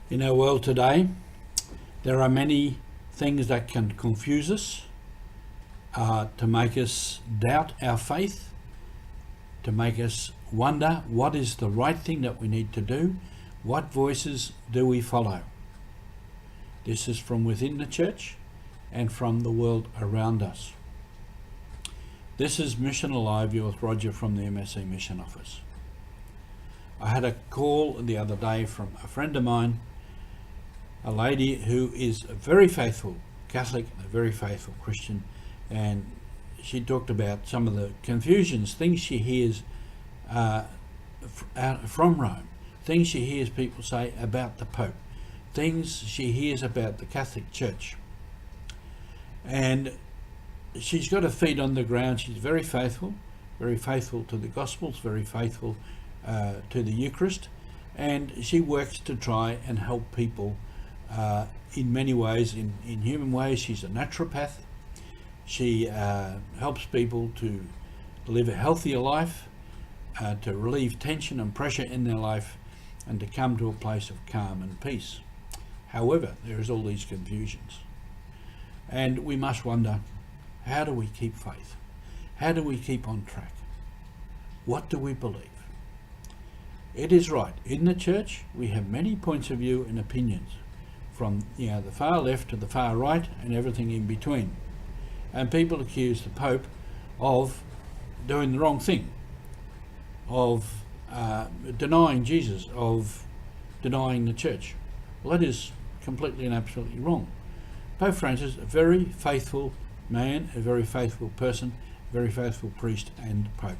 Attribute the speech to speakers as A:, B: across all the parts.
A: In our world today, there are many things that can confuse us, to make us doubt our faith, to make us wonder what is the right thing that we need to do, what voices do we follow. This is from within the church and from the world around us. This is Mission Alive. You're with Roger from the MSC Mission Office. I had a call the other day from a friend of mine, a lady who is a very faithful Catholic, a very faithful Christian, and she talked about some of the confusions, things she hears from Rome, things she hears people say about the Pope, things she hears about the Catholic Church. And she's got her feet on the ground. She's very faithful to the Gospels, very faithful to the Eucharist, and she works to try and help people in many ways, in human ways. She's a naturopath. She helps people to live a healthier life, to relieve tension and pressure in their life, and to come to a place of calm and peace. However, there is all these confusions, and we must wonder, how do we keep faith? How do we keep on track? What do we believe? It is right, in the church we have many points of view and opinions, from the far left to the far right and everything in between. And people accuse the Pope of doing the wrong thing, of denying Jesus, of denying the church. Well, that is completely and absolutely wrong. Pope Francis, a very faithful man, a very faithful person, a very faithful priest and Pope.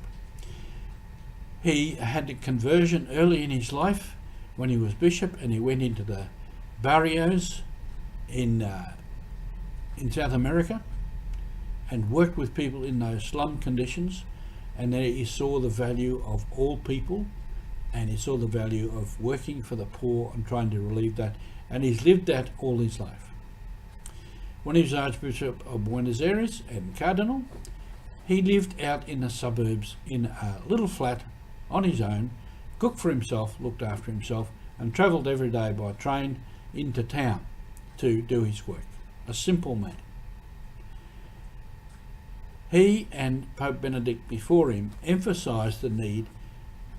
A: He had a conversion early in his life when he was bishop, and he went into the barrios in South America and worked with people in those slum conditions, and there he saw the value of all people, and he saw the value of working for the poor and trying to relieve that, and he's lived that all his life. When he was Archbishop of Buenos Aires and Cardinal, he lived out in the suburbs in a little flat on his own, cooked for himself, looked after himself, and travelled every day by train into town to do his work. A simple man. He and Pope Benedict before him emphasised the need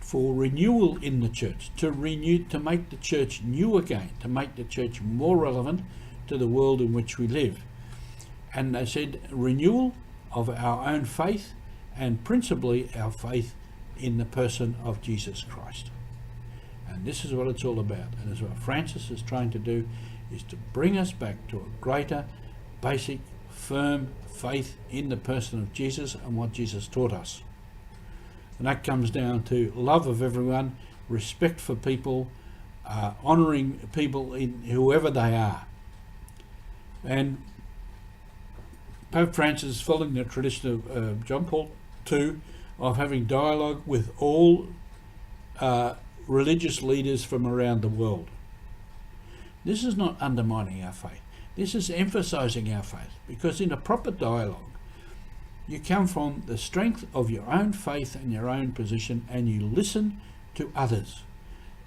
A: for renewal in the church, to make the church new again, to make the church more relevant to the world in which we live. And they said renewal of our own faith, and principally our faith in the person of Jesus Christ. And this is what it's all about. And this is what Francis is trying to do, is to bring us back to a greater, basic, firm faith in the person of Jesus and what Jesus taught us. And that comes down to love of everyone, respect for people, honouring people in whoever they are. And Pope Francis is following the tradition of John Paul II of having dialogue with all religious leaders from around the world. This is not undermining our faith. This is emphasising our faith, because in a proper dialogue you come from the strength of your own faith and your own position, and you listen to others.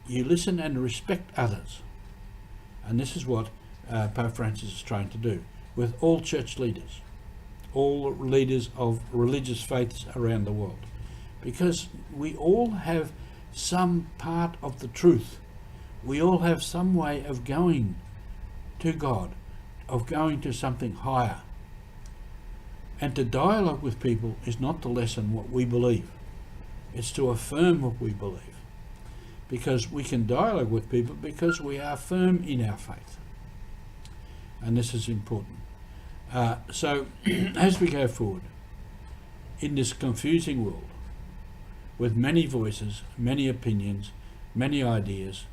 A: You listen and respect others. And this is what Pope Francis is trying to do with all church leaders, all leaders of religious faiths around the world, because we all have some part of the truth. We all have some way of going to God, of going to something higher. And to dialogue with people is not to lessen what we believe. It's to affirm what we believe. Because we can dialogue with people because we are firm in our faith. And this is important. So as we go forward in this confusing world, with many voices, many opinions, many ideas,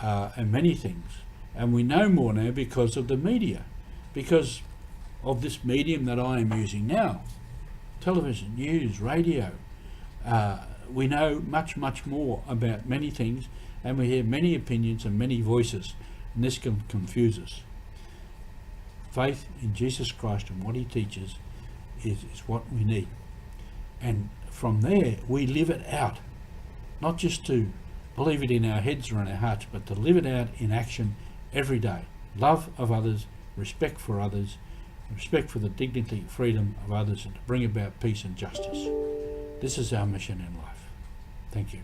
A: and many things, and we know more now because of the media, because of this medium that I am using now, television, news, radio. We know much, much more about many things, and we hear many opinions and many voices, and this can confuse us. Faith in Jesus Christ and what he teaches is what we need. And from there we live it out, not just to believe it in our heads or in our hearts, but to live it out in action every day. Love of others, respect for others, respect for the dignity, freedom of others, and to bring about peace and justice. This is our mission in life. Thank you.